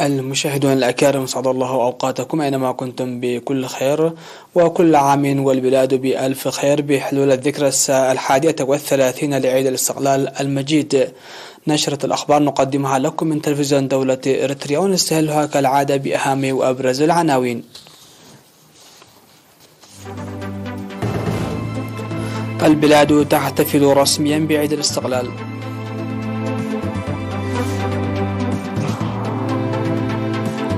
المشاهدون الأكارم، أسعد الله أوقاتكم أينما كنتم بكل خير، وكل عام والبلاد بألف خير بحلول الذكرى 31 لعيد الاستقلال المجيد. نشرة الأخبار نقدمها لكم من تلفزيون دولة إريتريا، ونستهلها كالعادة بأهم وأبرز العناوين. البلاد تحتفل رسميا بعيد الاستقلال.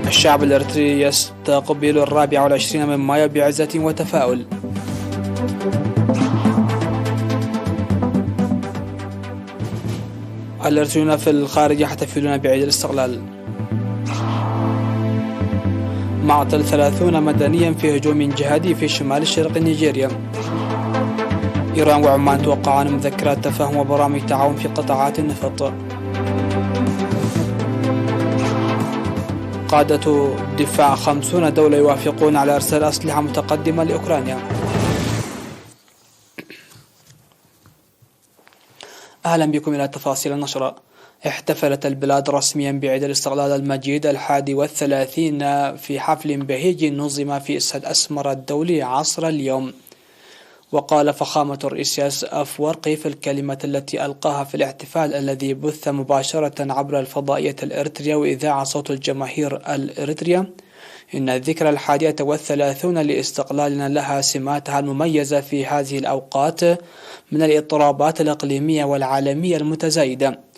الشعب الإريتري يستقبل 24 من مايو بعزة وتفاؤل. الإريتريون في الخارج يحتفلون بعيد الاستقلال. معطل 30 مدنيا في هجوم جهادي في شمال الشرق نيجيريا. إيران وعمان توقعان مذكرات تفاهم وبرامج تعاون في قطاعات النفط. قادة دفاع 50 دولة يوافقون على إرسال أسلحة متقدمة لأوكرانيا. أهلا بكم إلى تفاصيل النشرة. احتفلت البلاد رسميا بعيد الاستقلال المجيد 31 في حفل بهيج نظم في استاد أسمر الدولي عصر اليوم. وقال فخامة الرئيس إسياس أفورقي في الكلمة التي ألقاها في الاحتفال الذي بث مباشرة عبر الفضائية الإريتريا وإذاعة صوت الجماهير الإريتريا إن الذكرى 31 لاستقلالنا لها سماتها المميزة في هذه الأوقات من الاضطرابات الإقليمية والعالمية المتزايدة.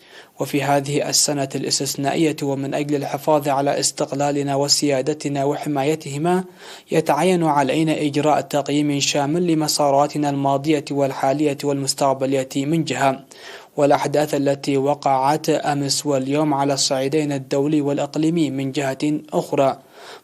وفي هذه السنة الاستثنائية ومن أجل الحفاظ على استقلالنا وسيادتنا وحمايتهما يتعين علينا إجراء تقييم شامل لمساراتنا الماضية والحالية والمستقبلية من جهة، والأحداث التي وقعت أمس واليوم على الصعيدين الدولي والإقليمي من جهة أخرى.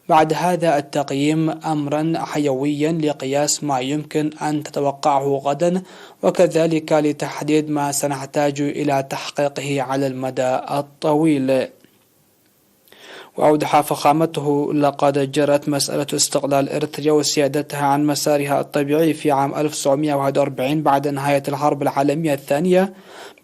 بعد هذا التقييم أمرا حيويا لقياس ما يمكن أن تتوقعه غدا، وكذلك لتحديد ما سنحتاج إلى تحقيقه على المدى الطويل. وأوضح فخامته لقد جرت مسألة استقلال إريتريا وسيادتها عن مسارها الطبيعي في عام 1941 بعد نهاية الحرب العالمية الثانية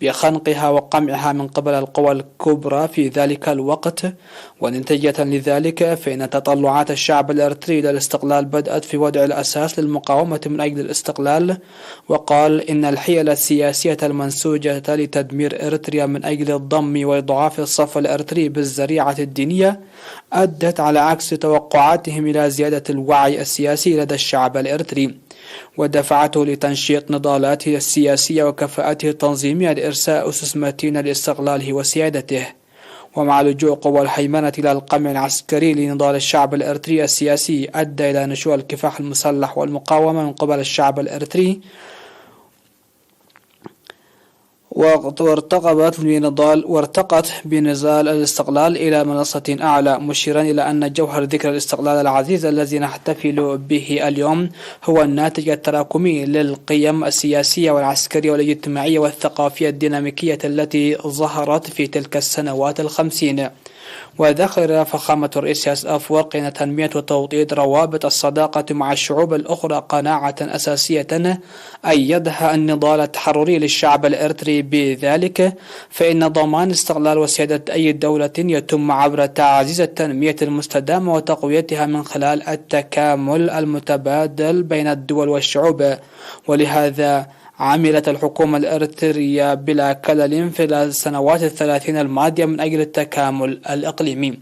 بخنقها وقمعها من قبل القوى الكبرى في ذلك الوقت. ونتيجة لذلك فإن تطلعات الشعب الإريتري إلى الاستقلال بدأت في وضع الأساس للمقاومة من أجل الاستقلال. وقال إن الحيل السياسية المنسوجة لتدمير إريتريا من أجل الضم وإضعاف الصف الإريتري بالذريعة الدينية أدت على عكس توقعاتهم إلى زيادة الوعي السياسي لدى الشعب الإريتري، ودفعته لتنشيط نضالاته السياسية وكفاءته التنظيمية لإرساء أسس متينة لاستقلاله وسيادته. ومع لجوء قوى الهيمنة إلى القمع العسكري لنضال الشعب الإريتري السياسي أدى إلى نشوء الكفاح المسلح والمقاومة من قبل الشعب الإريتري، وارتقت بنزال الاستقلال إلى منصة أعلى، مشيرا إلى أن جوهر ذكرى الاستقلال العزيز الذي نحتفل به اليوم هو الناتج التراكمي للقيم السياسية والعسكرية والاجتماعية والثقافية الديناميكية التي ظهرت في تلك السنوات 50. وذكر فخامة الرئيس إسياس أفورقي أن تنمية وتوطيد روابط الصداقة مع الشعوب الأخرى قناعة أساسية أيدها النضال التحرري للشعب الإريتري. بذلك فإن ضمان استقلال وسيادة أي دولة يتم عبر تعزيز التنمية المستدامة وتقويتها من خلال التكامل المتبادل بين الدول والشعوب. ولهذا عملت الحكومة الإريترية بلا كلل في السنوات 30 الماضية من أجل التكامل الإقليمي.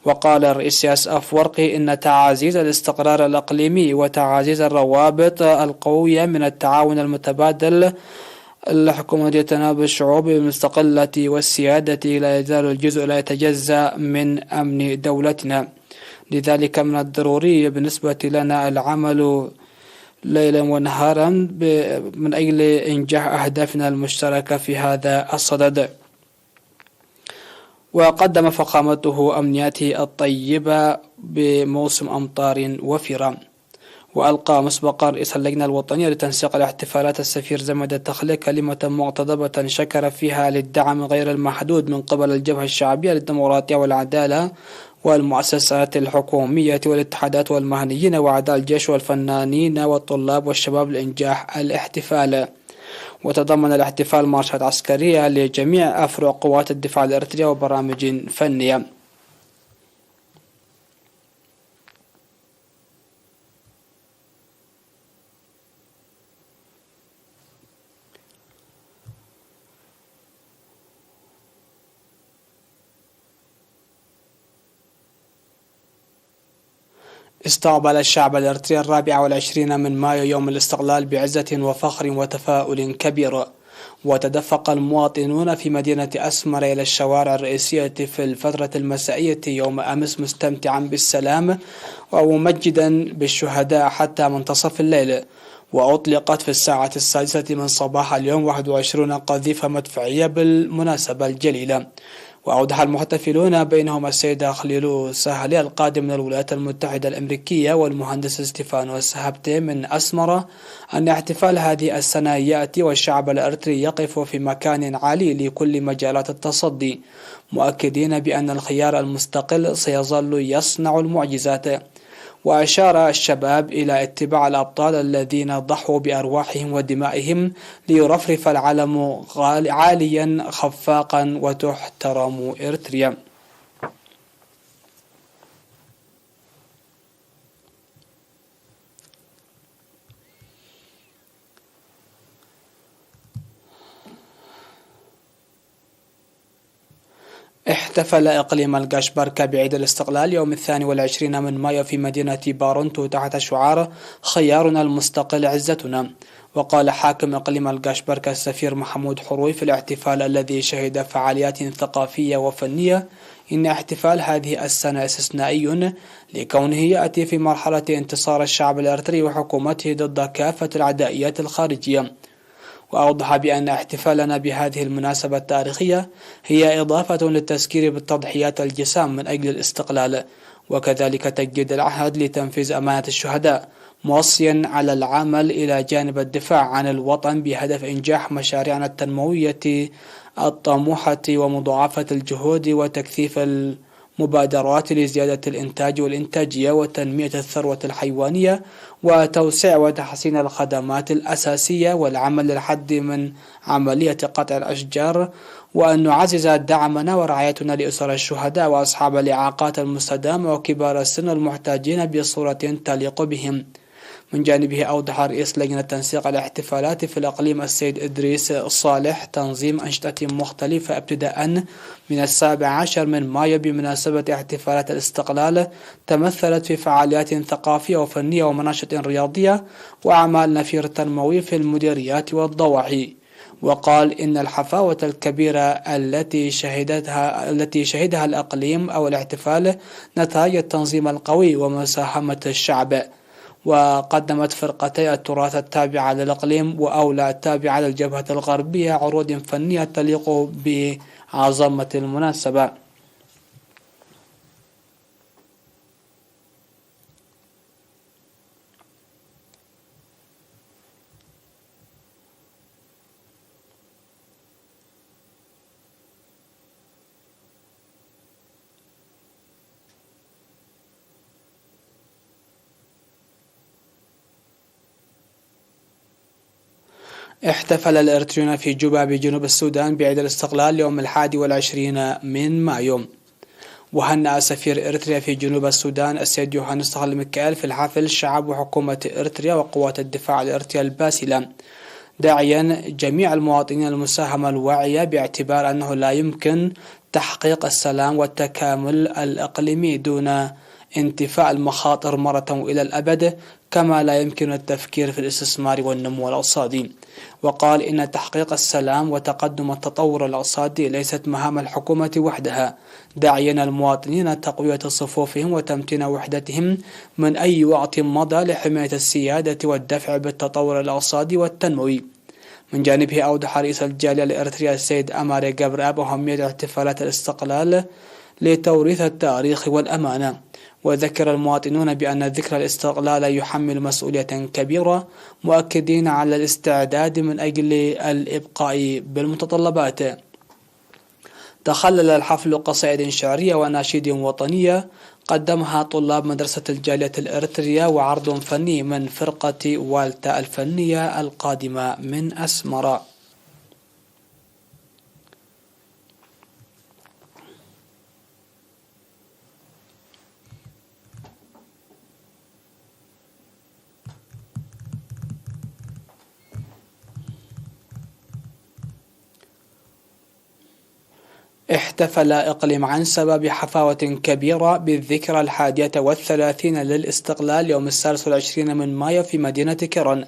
وقال الرئيس إسياس أفورقي إن تعزيز الاستقرار الإقليمي وتعزيز الروابط القوية من التعاون المتبادل الحكومة يتناول الشعوب المستقلة والسيادة لا يزال الجزء لا يتجزأ من أمن دولتنا. لذلك من الضروري بالنسبة لنا العمل ليلا ونهارا من أجل إنجاح أهدافنا المشتركة في هذا الصدد. وقدم فخامته أمنياته الطيبة بموسم أمطار وفرة. وألقى مسبقا رئيس اللجنة الوطنية لتنسيق الاحتفالات السفير زمد التخلي كلمة مقتضبة شكر فيها للدعم غير المحدود من قبل الجبهة الشعبية للديمقراطية والعدالة والمؤسسات الحكومية والاتحادات والمهنيين وأعضاء الجيش والفنانين والطلاب والشباب لإنجاح الاحتفال. وتضمن الاحتفال مارشات عسكرية لجميع أفرع قوات الدفاع الإريترية وبرامج فنية. استقبل الشعب الإريتري 24 من مايو يوم الاستقلال بعزة وفخر وتفاؤل كبير، وتدفق المواطنون في مدينة أسمر إلى الشوارع الرئيسية في الفترة المسائية يوم أمس مستمتعا بالسلام وممجدا بالشهداء حتى منتصف الليل. وأطلقت في الساعة 6 من صباح اليوم 21 قذيفة مدفعية بالمناسبة الجليلة. وأوضح المحتفلون بينهم السيد خليلو ساهلي القادم من الولايات المتحدة الأمريكية والمهندس ستيفانوس هابتي من أسمرة أن احتفال هذه السنة يأتي والشعب الإريتري يقف في مكان عالي لكل مجالات التصدي، مؤكدين بأن الخيار المستقل سيظل يصنع المعجزات. وأشار الشباب إلى اتباع الأبطال الذين ضحوا بأرواحهم ودمائهم ليرفرف العلم عاليا خفاقا وتحترم إريتريا. احتفل إقليم القشبركة بعيد الاستقلال يوم 22 من مايو في مدينة بارونتو تحت شعار خيارنا المستقل عزتنا. وقال حاكم إقليم القشبركة السفير محمود حروي في الاحتفال الذي شهد فعاليات ثقافية وفنية إن احتفال هذه السنة استثنائي لكونه يأتي في مرحلة انتصار الشعب الإريتري وحكومته ضد كافة العدائيات الخارجية. وأوضح بأن احتفالنا بهذه المناسبة التاريخية هي إضافة للتذكير بالتضحيات الجسام من أجل الاستقلال، وكذلك تجديد العهد لتنفيذ أمانة الشهداء، موصيا على العمل إلى جانب الدفاع عن الوطن بهدف إنجاح مشاريعنا التنموية الطموحة ومضاعفة الجهود وتكثيف مبادرات لزيادة الإنتاج والإنتاجية وتنمية الثروة الحيوانية وتوسيع وتحسين الخدمات الأساسية والعمل للحد من عملية قطع الأشجار، وأن نعزز دعمنا ورعايتنا لأسر الشهداء وأصحاب الإعاقات المستدامة وكبار السن المحتاجين بصورة تليق بهم. من جانبه أوضح رئيس لجنة تنسيق الاحتفالات في الإقليم السيد إدريس صالح تنظيم أنشطة مختلفة ابتداء من 17 من مايو بمناسبة احتفالات الاستقلال تمثلت في فعاليات ثقافية وفنية ومناشط رياضية وأعمال نفير تنموي في المديريات والضواحي. وقال إن الحفاوة الكبيرة التي شهدها الإقليم أو الاحتفال نتاج التنظيم القوي ومساهمة الشعب. وقدمت فرقتي التراث التابعة للإقليم وأولى التابعة للجبهة الغربية عروض فنية تليق بعظمة المناسبة. احتفل الإريتريون في جوبا بجنوب السودان بعيد الاستقلال يوم 21 من مايو. وهنأ سفير إريتريا في جنوب السودان السيد يوهانس ميكائيل في الحفل شعب وحكومة إريتريا وقوات الدفاع الإريتريا الباسلة، داعيا جميع المواطنين المساهمة الواعية باعتبار أنه لا يمكن تحقيق السلام والتكامل الإقليمي دون انتفاء المخاطر مرة إلى الأبد، كما لا يمكن التفكير في الاستثمار والنمو الاقتصادي. وقال إن تحقيق السلام وتقدم التطور الاقتصادي ليست مهام الحكومة وحدها، داعيا المواطنين تقوية صفوفهم وتمتين وحدتهم من أي وقت مضى لحماية السيادة والدفع بالتطور الاقتصادي والتنموي. من جانبه أوضح رئيس الجالية الإريترية السيد أماري جابراب أهمية احتفالات الاستقلال لتوريث التاريخ والأمانة، وذكر المواطنون بأن ذكرى الاستقلال يحمل مسؤولية كبيرة، مؤكدين على الاستعداد من أجل الإبقاء بالمتطلبات. تخلل الحفل قصائد شعرية وناشيد وطنية قدمها طلاب مدرسة الجالية الإريترية وعرض فني من فرقة والتا الفنية القادمة من أسمرة. احتفل إقليم عنسبة بحفاوة كبيرة بالذكرى 31 للاستقلال يوم 23 من مايو في مدينة كيرن.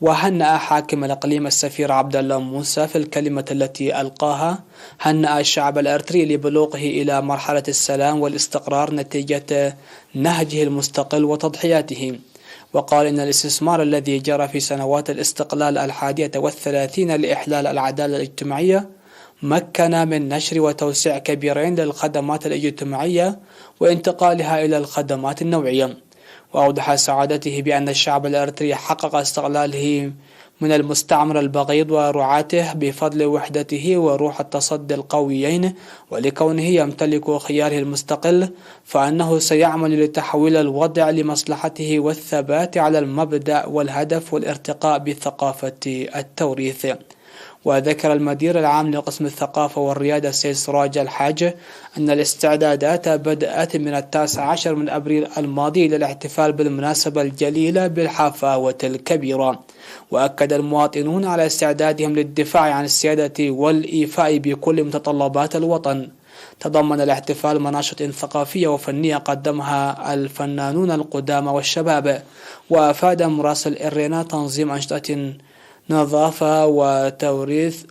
وهنأ حاكم الإقليم السفير عبد الله موسى في الكلمة التي ألقاها هنأ الشعب الإريتري لبلوغه إلى مرحلة السلام والاستقرار نتيجة نهجه المستقل وتضحياته. وقال إن الاستثمار الذي جرى في سنوات الاستقلال 31 لإحلال العدالة الاجتماعية مكن من نشر وتوسيع كبيرين للخدمات الاجتماعية وانتقالها إلى الخدمات النوعية. وأوضح سعادته بأن الشعب الإريتري حقق استقلاله من المستعمر البغيض ورعاته بفضل وحدته وروح التصدي القويين، ولكونه يمتلك خياره المستقل فإنه سيعمل لتحويل الوضع لمصلحته والثبات على المبدأ والهدف والارتقاء بثقافة التوريث. وذكر المدير العام لقسم الثقافة والريادة السيد سراج الحاج أن الاستعدادات بدأت من 19 من أبريل الماضي للاحتفال بالمناسبة الجليلة بالحفاوة الكبيرة. وأكد المواطنون على استعدادهم للدفاع عن السيادة والإيفاء بكل متطلبات الوطن. تضمن الاحتفال مناشط ثقافية وفنية قدمها الفنانون القدامى والشباب. وأفاد مراسل إرينا تنظيم أنشطة نظافة وتوريث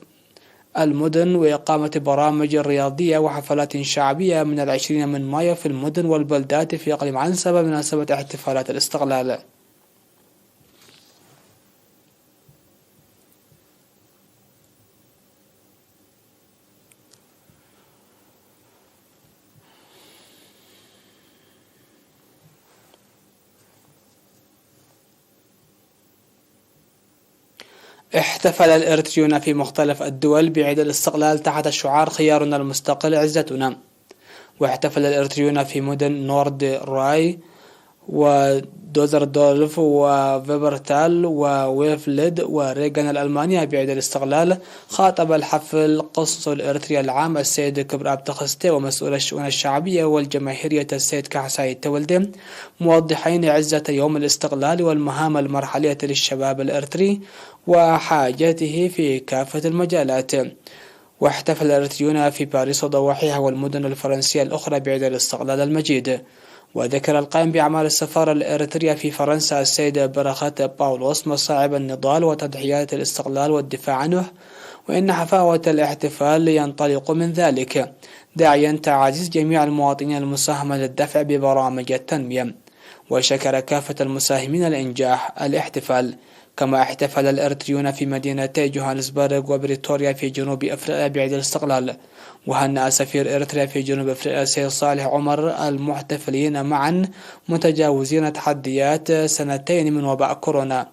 المدن وإقامة برامج رياضية وحفلات شعبية من 20 من مايو في المدن والبلدات في إقليم عنسبة بمناسبة احتفالات الاستقلال. احتفل الإريتريون في مختلف الدول بعيد الاستقلال تحت شعار خيارنا المستقل عزتنا. واحتفل الإريتريون في مدن نورد راي ودوزردولف وفيبرتال وويفلد وريغان الألمانية بعيد الاستقلال. خاطب الحفل قنصل الإريتريا العام السيد كبر أبتخستي ومسؤول الشؤون الشعبية والجماهيرية السيد كحساي التولدي، موضحين عزة يوم الاستقلال والمهام المرحلية للشباب الإريتري وحاجته في كافة المجالات. واحتفل الإريتريون في باريس وضواحيها والمدن الفرنسية الأخرى بعيد الاستقلال المجيد. وذكر القائم بأعمال السفارة الإريترية في فرنسا السيد برخات باولوس مصاعب النضال وتضحيات الاستقلال والدفاع عنه، وإن حفاوة الاحتفال ينطلق من ذلك، داعيا تعزيز جميع المواطنين المساهمة للدفع ببرامج التنمية. وشكر كافة المساهمين لإنجاح الاحتفال. كما احتفل الإريتريون في مدينتي جوهانسبرغ وبريتوريا في جنوب أفريقيا بعيد الاستقلال. وهنأ سفير إريتريا في جنوب أفريقيا السيد صالح عمر المحتفلين معا متجاوزين تحديات 2 من وباء كورونا،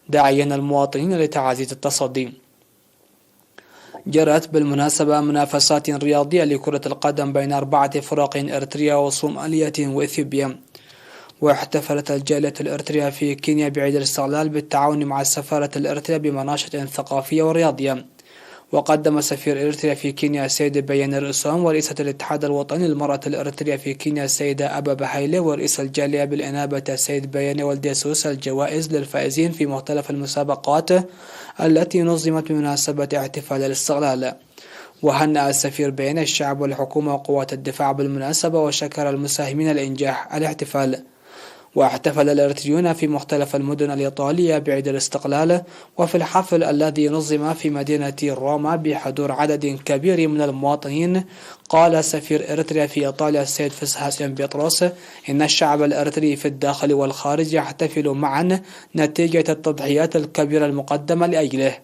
داعيا المواطنين لتعزيز التصدي. جرت بالمناسبة منافسات رياضية لكرة القدم بين 4 فرق إريتريا وصومالية وإثيوبيا. واحتفلت الجالية الإريترية في كينيا بعيد الاستقلال بالتعاون مع السفارة الإريترية بمناشط ثقافية ورياضية. وقدم سفير إريتريا في كينيا السيد بيان رئيسهم ورئيسة الاتحاد الوطني للمرأة الإريترية في كينيا السيدة أبا بهايلة ورئيس الجالية بالإنابة السيد بيان والديسوس الجوائز للفائزين في مختلف المسابقات التي نظمت بمناسبة احتفال الاستقلال. وهنأ السفير بيان الشعب والحكومة وقوات الدفاع بالمناسبة وشكر المساهمين لإنجاح الاحتفال. واحتفل الإريتريون في مختلف المدن الإيطالية بعيد الاستقلال. وفي الحفل الذي نظم في مدينة روما بحضور عدد كبير من المواطنين، قال سفير إريتريا في إيطاليا السيد فسحاسيان بيطرس إن الشعب الإريتري في الداخل والخارج يحتفل معا نتيجة التضحيات الكبيرة المقدمة لأجله.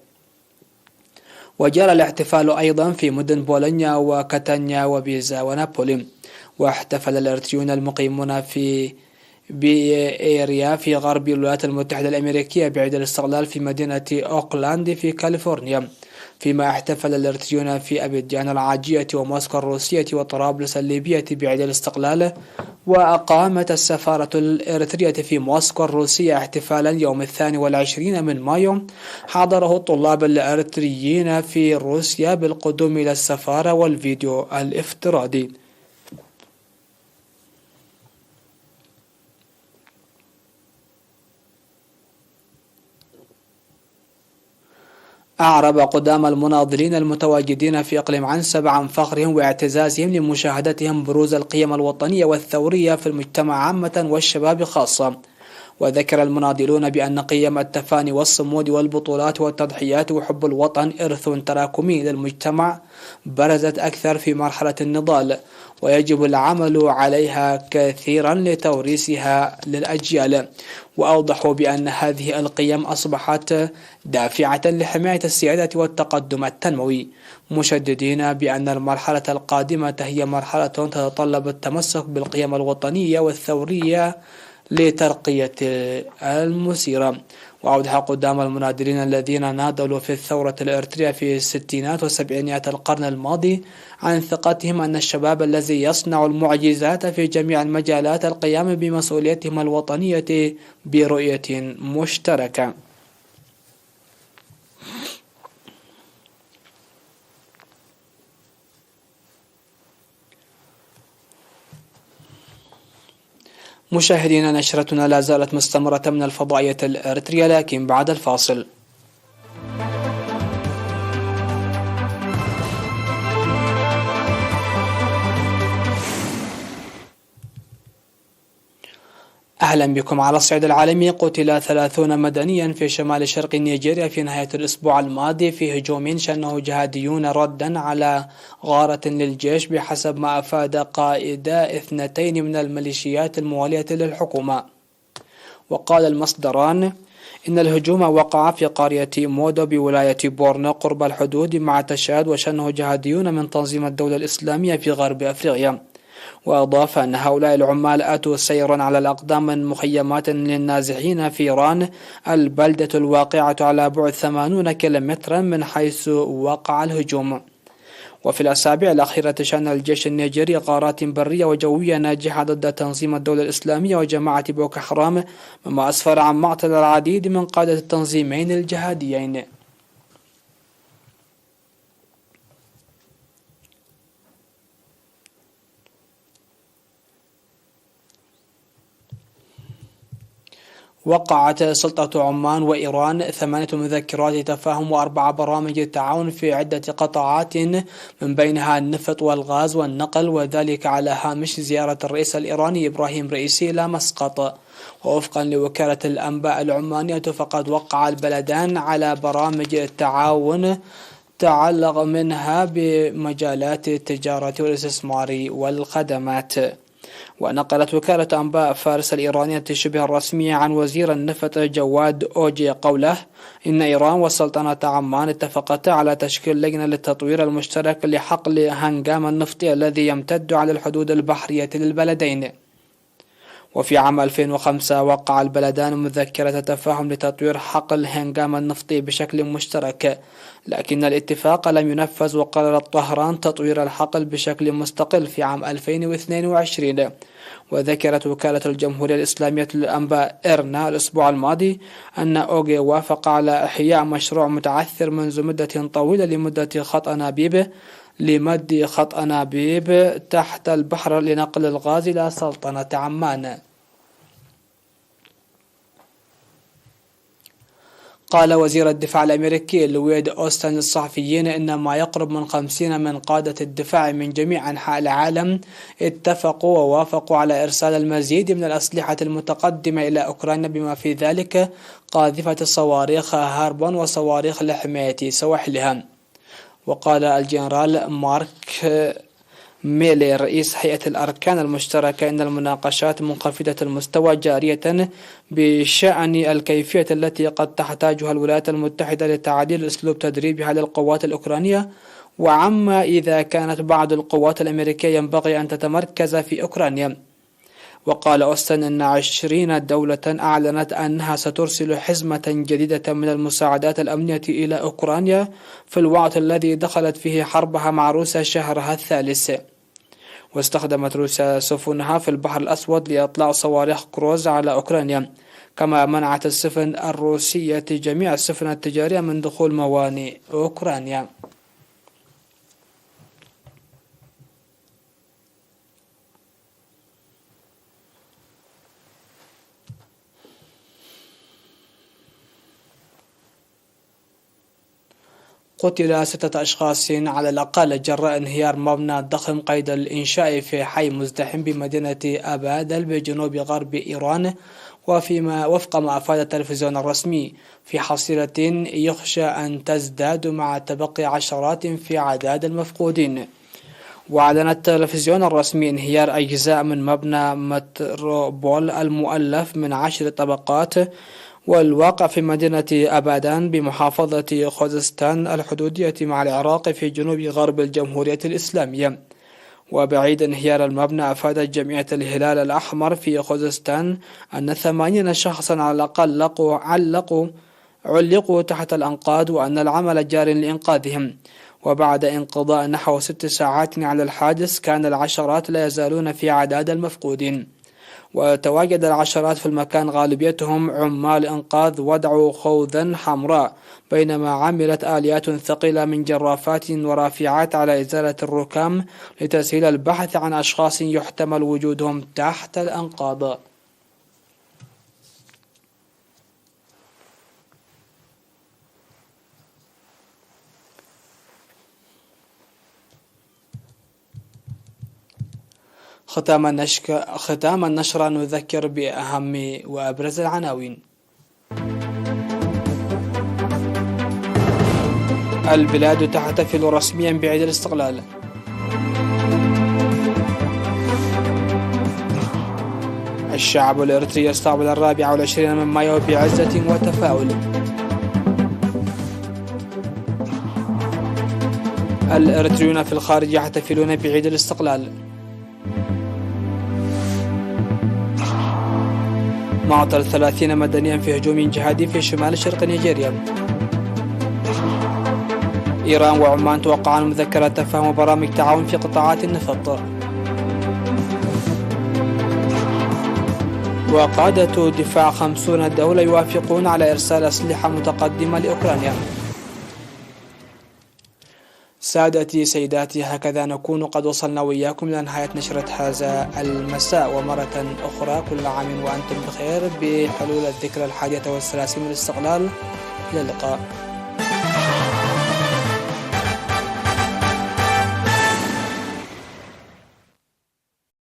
وجرى الاحتفال أيضا في مدن بولونيا وكاتانيا وبيزا ونابولي. واحتفل الإريتريون المقيمون في بإيريا في غرب الولايات المتحدة الأمريكية بعيد الاستقلال في مدينة أوكلاند في كاليفورنيا. فيما احتفل الإريتريون في أبيجان العاجية وموسكو الروسية وطرابلس الليبية بعيد الاستقلال. وأقامت السفارة الإريترية في موسكو الروسية احتفالا يوم 22 من مايو حضره الطلاب الإريتريين في روسيا بالقدوم إلى السفارة والفيديو الافتراضي. أعرب قدام المناضلين المتواجدين في إقليم عنسب عن فخرهم واعتزازهم لمشاهدتهم بروز القيم الوطنية والثورية في المجتمع عامة والشباب خاصة. وذكر المناضلون بأن قيم التفاني والصمود والبطولات والتضحيات وحب الوطن إرث تراكمي للمجتمع برزت أكثر في مرحلة النضال، ويجب العمل عليها كثيرا لتوريثها للأجيال. وأوضحوا بأن هذه القيم أصبحت دافعة لحماية السيادة والتقدم التنموي، مشددين بأن المرحلة القادمة هي مرحلة تتطلب التمسك بالقيم الوطنية والثورية لترقية المسيرة. وأوضح قدام المناضلين الذين ناضلوا في الثورة الإريترية في الستينات وسبعينيات القرن الماضي عن ثقتهم أن الشباب الذي يصنع المعجزات في جميع المجالات القيام بمسؤوليتهم الوطنية برؤية مشتركة. مشاهدينا، نشرتنا لا زالت مستمرة من الفضائية الإريترية، لكن بعد الفاصل. أهلا بكم. على الصعيد العالمي، قتل 30 مدنيا في شمال شرق نيجيريا في نهاية الأسبوع الماضي في هجوم شنه جهاديون ردا على غارة للجيش، بحسب ما أفاد قائدا 2 من الميليشيات الموالية للحكومة. وقال المصدران إن الهجوم وقع في قرية مودو بولاية بورنو قرب الحدود مع تشاد، وشنه جهاديون من تنظيم الدولة الإسلامية في غرب أفريقيا. وأضاف أن هؤلاء العمال أتوا سيرا على الأقدام من مخيمات للنازحين في ران، البلدة الواقعة على بعد 80 كيلومترا من حيث وقع الهجوم. وفي الأسابيع الأخيرة شن الجيش النيجيري غارات برية وجوية ناجحة ضد تنظيم الدولة الإسلامية وجماعة بوكو حرام، مما أسفر عن مقتل العديد من قادة التنظيمين الجهاديين. وقعت سلطة عمان وإيران 8 مذكرات تفاهم و4 برامج تعاون في عدة قطاعات، من بينها النفط والغاز والنقل، وذلك على هامش زيارة الرئيس الإيراني إبراهيم رئيسي إلى مسقط. ووفقا لوكالة الأنباء العمانية، فقد وقع البلدان على برامج تعاون تعلق منها بمجالات التجارة والاستثمار والخدمات. ونقلت وكالة أنباء فارس الإيرانية شبه الرسمية عن وزير النفط جواد أوجي قوله إن إيران وسلطنة عمان اتفقتا على تشكيل لجنة للتطوير المشترك لحقل هنجام النفطي الذي يمتد على الحدود البحرية للبلدين. وفي عام 2005 وقع البلدان مذكرة تفاهم لتطوير حقل هنجام النفطي بشكل مشترك، لكن الاتفاق لم ينفذ، وقررت طهران تطوير الحقل بشكل مستقل في عام 2022. وذكرت وكالة الجمهورية الإسلامية للأنباء إيرنا الأسبوع الماضي أن أوغي وافق على إحياء مشروع متعثر منذ مدة طويلة لمد خط أنابيب تحت البحر لنقل الغاز إلى سلطنة عمان. قال وزير الدفاع الأمريكي لويد أوستن للصحفيين إن ما يقرب من 50 من قادة الدفاع من جميع أنحاء العالم اتفقوا ووافقوا على إرسال المزيد من الأسلحة المتقدمة إلى أوكرانيا، بما في ذلك قاذفة الصواريخ هاربون وصواريخ لحماية سواحلها. وقال الجنرال مارك ميلي رئيس هيئة الأركان المشتركة إن المناقشات منخفضة المستوى جارية بشأن الكيفية التي قد تحتاجها الولايات المتحدة لتعديل أسلوب تدريبها للقوات الأوكرانية، وعما إذا كانت بعض القوات الأمريكية ينبغي أن تتمركز في أوكرانيا. وقال أوستن إن 20 دولة أعلنت أنها سترسل حزمة جديدة من المساعدات الأمنية إلى أوكرانيا في الوقت الذي دخلت فيه حربها مع روسيا شهرها الثالث. واستخدمت روسيا سفنها في البحر الأسود لإطلاق صواريخ كروز على أوكرانيا، كما منعت السفن الروسية جميع السفن التجارية من دخول موانئ أوكرانيا. قتل 6 أشخاص على الأقل جراء انهيار مبنى ضخم قيد الإنشاء في حي مزدحم بمدينة أبادل بجنوب غرب إيران، وفيما وفق ما أفاد التلفزيون الرسمي في حصيلة يخشى أن تزداد مع تبقي عشرات في عدد المفقودين. وأعلن التلفزيون الرسمي انهيار أجزاء من مبنى متروبول المؤلف من 10 طبقات والواقع في مدينة أبادان بمحافظة خوزستان الحدودية مع العراق في جنوب غرب الجمهورية الإسلامية. وبعيد انهيار المبنى، أفادت جمعية الهلال الأحمر في خوزستان أن 80 شخصا على الأقل علقوا تحت الأنقاض، وأن العمل جار لإنقاذهم. وبعد انقضاء نحو 6 ساعات على الحادث، كان العشرات لا يزالون في عداد المفقودين. وتواجد العشرات في المكان، غالبيتهم عمال إنقاذ، وضعوا خوذا حمراء، بينما عملت آليات ثقيلة من جرافات ورافعات على إزالة الركام لتسهيل البحث عن أشخاص يحتمل وجودهم تحت الأنقاض. ختام النشرة نذكر بأهم وأبرز العناوين. البلاد تحتفل رسميا بعيد الاستقلال. الشعب الإريتري يستقبل 24 من مايو بعزة وتفاؤل. الإريتريون في الخارج يحتفلون بعيد الاستقلال. معطل 30 مدنيا في هجوم جهادي في شمال شرق نيجيريا. إيران وعمان توقعان مذكرات تفاهم وبرامج تعاون في قطاعات النفط. وقادة دفاع 50 دولة يوافقون على إرسال أسلحة متقدمة لأوكرانيا. سادتي سيداتي، هكذا نكون قد وصلنا وإياكم إلى نهاية نشرة هذا المساء، ومرة أخرى كل عام وأنتم بخير بحلول الذكرى 31 من الاستقلال. إلى اللقاء.